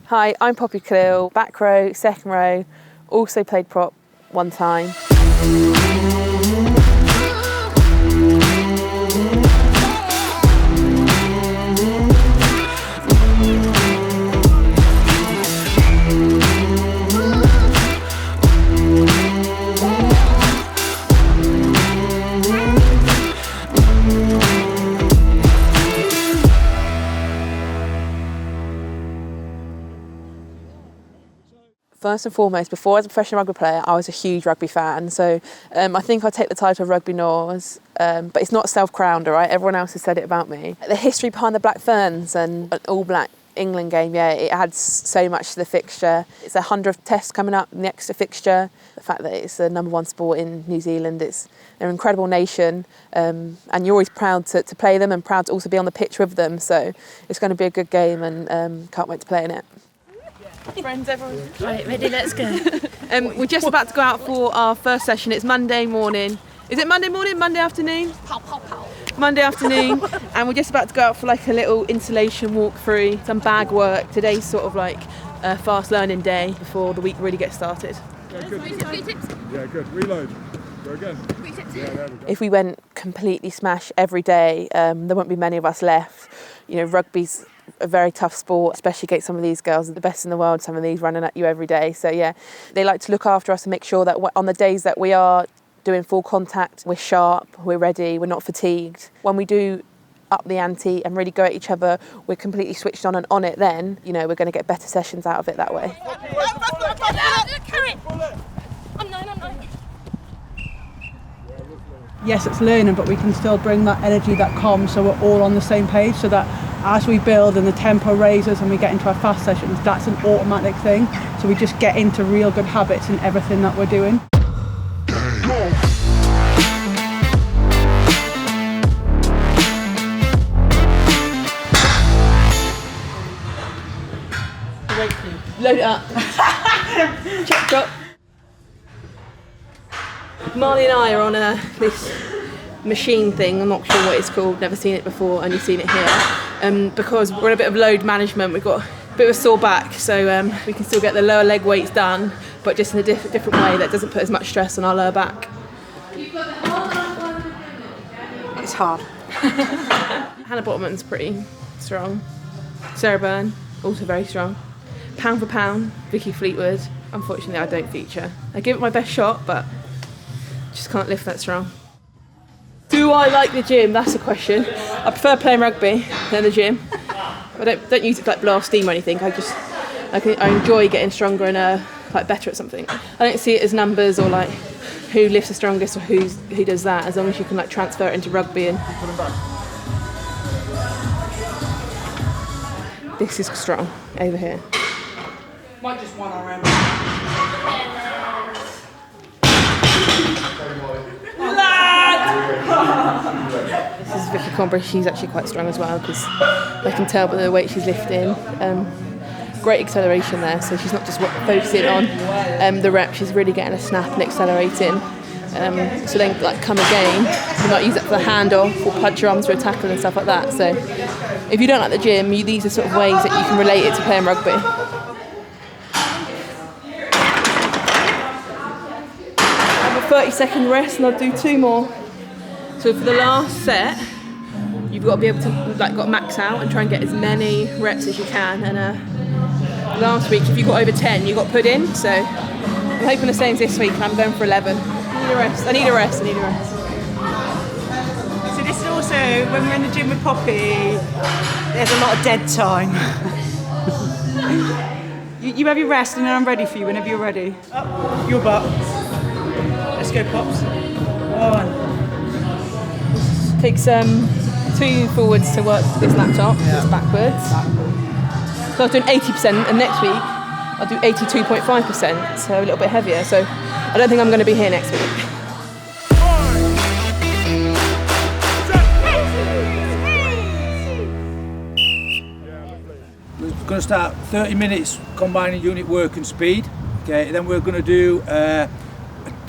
Hi, I'm Poppy Cleall, back row, second row, also played prop one time. First and foremost, before I was a professional rugby player, I was a huge rugby fan. So I think I'd take the title of Rugby Nose, but it's not self-crowned, all right? Everyone else has said it about me. The history behind the Black Ferns and an all-black England game, yeah, it adds so much to the fixture. It's a 100th test coming up, the extra fixture. The fact that it's the #1 sport in New Zealand, they're an incredible nation, and you're always proud to play them and proud to also be on the pitch with them. So it's going to be a good game and can't wait to play in it. Friends, everyone. Right, ready, let's go. We're just about to go out for our first session. It's Monday morning. Is it Monday morning? Monday afternoon? Pow, pow, pow. Monday afternoon. And we're just about to go out for like a little installation walkthrough, some bag work. Today's sort of like a fast learning day before the week really gets started. Yeah, good. Yeah, good. Reload. Go again. Yeah, there we go. If we went completely smash every day, there won't be many of us left. You know, rugby's a very tough sport, especially against some of these girls, the best in the world, some of these running at you every day. So yeah, they like to look after us and make sure that on the days that we are doing full contact, we're sharp, we're ready, we're not fatigued. When we do up the ante and really go at each other, we're completely switched on and on it then, you know, we're going to get better sessions out of it that way. Yes, it's learning, but we can still bring that energy, that calm, so we're all on the same page, so that as we build and the tempo raises and we get into our fast sessions, that's an automatic thing. So we just get into real good habits in everything that we're doing. Load it up. Chop, chop. Marley and I are on this machine thing. I'm not sure what it's called, never seen it before, only seen it here. Because we're on a bit of load management, we've got a bit of a sore back, so we can still get the lower leg weights done, but just in a different way that doesn't put as much stress on our lower back. It's hard. Hannah Bottom's pretty strong. Sarah Byrne, also very strong. Pound for pound, Vicky Fleetwood. Unfortunately, I don't feature. I give it my best shot, but just can't lift that strong. Do I like the gym? That's the question. I prefer playing rugby than the gym. I don't use it to like blow off steam or anything. I enjoy getting stronger and like better at something. I don't see it as numbers or like who lifts the strongest or who does that. As long as you can like transfer it into rugby and. This is strong over here. Might just one around. This is Vicky Combra. She's actually quite strong as well because I can tell by the weight she's lifting. Great acceleration there, so she's not just focusing on the rep, she's really getting a snap and accelerating. So then like come again, you might use it for the handoff or punch your arms for a tackle and stuff like that. So if you don't like the gym, these are sort of ways that you can relate it to playing rugby. I have a 30-second rest and I'll do 2 more. So for the last set, you've got to be able to got to max out and try and get as many reps as you can. And last week, if you got over 10, you got put in. So I'm hoping the same this week. I'm going for 11. I need a rest. So this is also, when we're in the gym with Poppy, there's a lot of dead time. you have your rest and then I'm ready for you whenever you're ready. Up, your butt. Let's go, Pops. 1. Takes 2 forwards to work this laptop, it's backwards. So I was doing 80% and next week I'll do 82.5%, so a little bit heavier. So I don't think I'm going to be here next week. We're going to start 30 minutes combining unit work and speed. Okay, then we're going to do a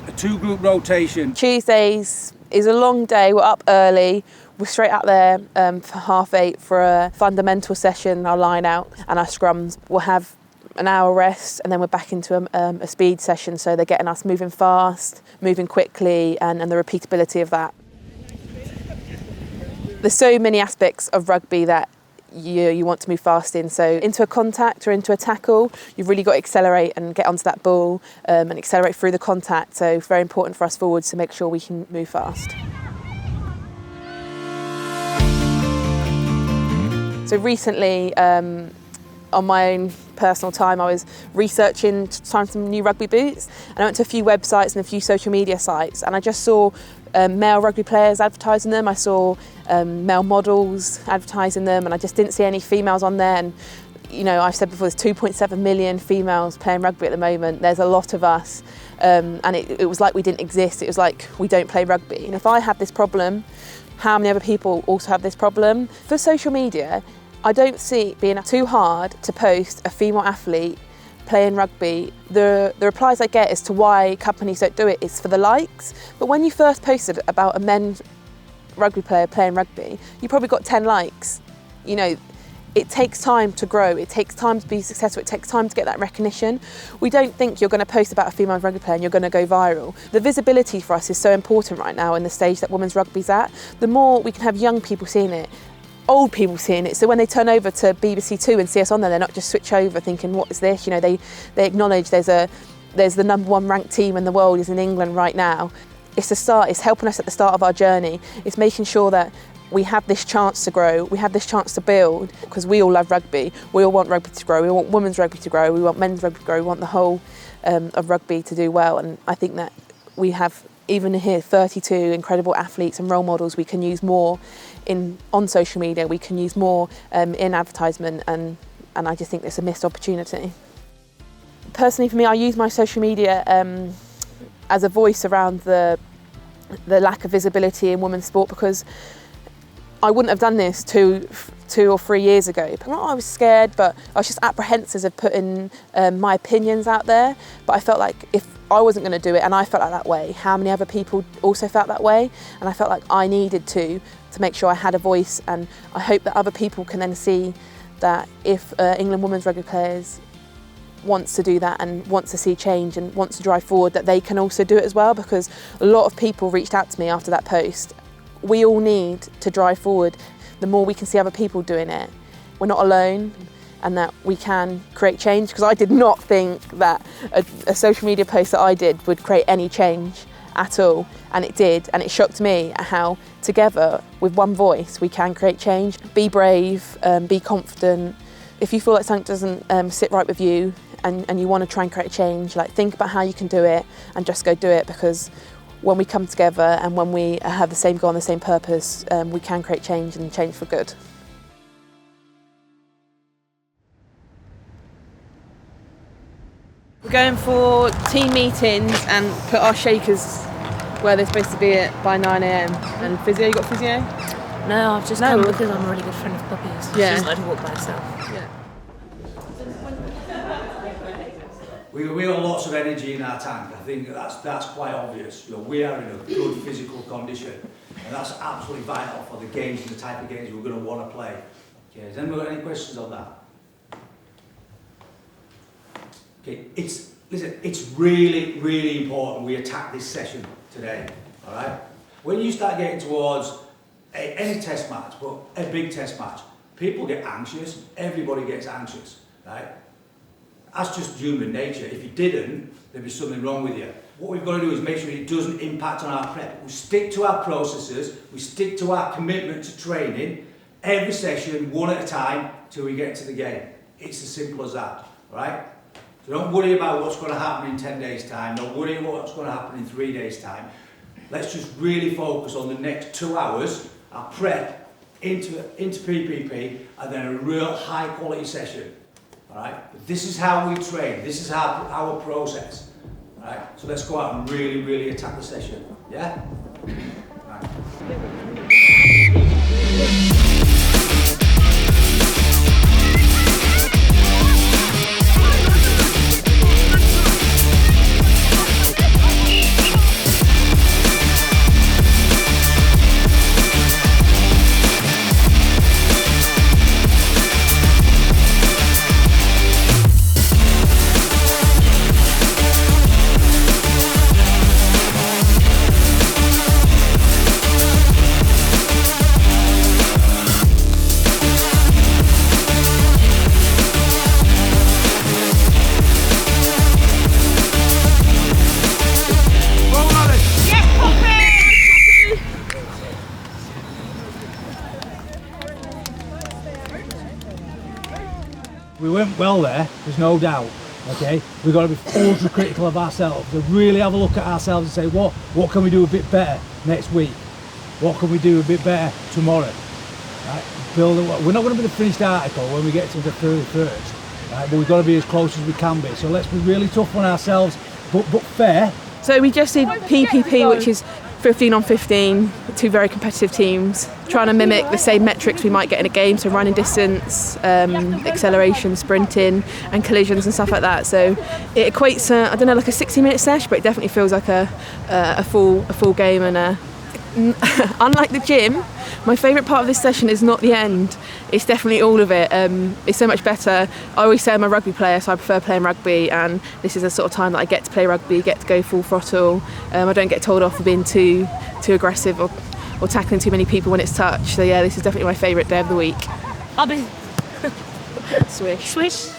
2-group rotation. Tuesdays is a long day, we're up early. We're straight out there for 8:30 for a fundamental session, our line out and our scrums. We'll have an hour rest, and then we're back into a speed session. So they're getting us moving fast, moving quickly, and the repeatability of that. There's so many aspects of rugby that you want to move fast in. So into a contact or into a tackle, you've really got to accelerate and get onto that ball and accelerate through the contact. So it's very important for us forwards to make sure we can move fast. So recently, on my own personal time, I was researching to find some new rugby boots, and I went to a few websites and a few social media sites, and I just saw male rugby players advertising them. I saw male models advertising them, and I just didn't see any females on there. And you know, I've said before, there's 2.7 million females playing rugby at the moment. There's a lot of us, and it was like we didn't exist. It was like we don't play rugby. And if I have this problem, how many other people also have this problem? For social media, I don't see it being too hard to post a female athlete playing rugby. The replies I get as to why companies don't do it is for the likes. But when you first posted about a men's rugby player playing rugby, you probably got 10 likes. You know, it takes time to grow, it takes time to be successful, it takes time to get that recognition. We don't think you're going to post about a female rugby player and you're going to go viral. The visibility for us is so important right now in the stage that women's rugby's at. The more we can have young people seeing it, old people seeing it, so when they turn over to BBC Two and see us on there, they're not just switch over thinking, what is this? You know, they acknowledge there's the #1 ranked team in the world is in England right now. It's the start, it's helping us at the start of our journey. It's making sure that we have this chance to grow, we have this chance to build, because we all love rugby. We all want rugby to grow, we want women's rugby to grow, we want men's rugby to grow, we want the whole of rugby to do well. And I think that we have, even here, 32 incredible athletes and role models we can use more on social media, we can use more in advertisement, and I just think it's a missed opportunity. Personally for me, I use my social media as a voice around the lack of visibility in women's sport, because I wouldn't have done this two or 3 years ago. I was scared, but I was just apprehensive of putting my opinions out there. But I felt like if I wasn't going to do it and I felt like that way, how many other people also felt that way? And I felt like I needed to make sure I had a voice, and I hope that other people can then see that if England women's rugby players wants to do that and wants to see change and wants to drive forward, that they can also do it as well, because a lot of people reached out to me after that post. We all need to drive forward. The more we can see other people doing it, we're not alone, and that we can create change, because I did not think that a social media post that I did would create any change at all, and it did, and it shocked me at how together with one voice we can create change. Be brave, be confident. If you feel like something doesn't sit right with you and you want to try and create change, like, think about how you can do it and just go do it, because when we come together and when we have the same goal and the same purpose, we can create change, and change for good. We're going for team meetings and put our shakers where they're supposed to be at by 9 a.m. And physio, you got physio? No, I've just come because I'm a really good friend of Poppy's. Yeah. She's let her walk by herself. Yeah. We got lots of energy in our tank. I think that's quite obvious. You know, we are in a good physical condition, and that's absolutely vital for the games and the type of games we're going to want to play. Okay, has anyone got any questions on that? Okay, it's really, really important we attack this session today, all right? When you start getting towards any test match, but a big test match, people get anxious, everybody gets anxious, right? That's just human nature. If you didn't, there'd be something wrong with you. What we've got to do is make sure it doesn't impact on our prep. We stick to our processes, we stick to our commitment to training, every session, one at a time, till we get to the game. It's as simple as that, all right? So don't worry about what's going to happen in 10 days' time, don't worry about what's going to happen in 3 days' time. Let's just really focus on the next 2 hours, our prep into PPP, and then a real high quality session. All right? But this is how we train, this is our process. All right? So let's go out and really, really attack the session. Yeah? Right. well there's no doubt. Okay, we've got to be ultra critical of ourselves and really have a look at ourselves and say, what can we do a bit better next week? What can we do a bit better tomorrow? Right? We're not going to be the finished article when we get to the 31st, right? But we've got to be as close as we can be. So let's be really tough on ourselves, but fair. So we just did PPP, which is 15 on 15, two very competitive teams, trying to mimic the same metrics we might get in a game, so running distance, acceleration, sprinting and collisions and stuff like that. So it equates, I don't know, like a 60-minute sesh, but it definitely feels like a full game. And unlike the gym, my favourite part of this session is not the end, it's definitely all of it. It's so much better. I always say I'm a rugby player, so I prefer playing rugby, and this is a sort of time that I get to play rugby, get to go full throttle. I don't get told off for being too aggressive or tackling too many people when it's touch. So yeah, this is definitely my favourite day of the week. I'll be Swish. swish.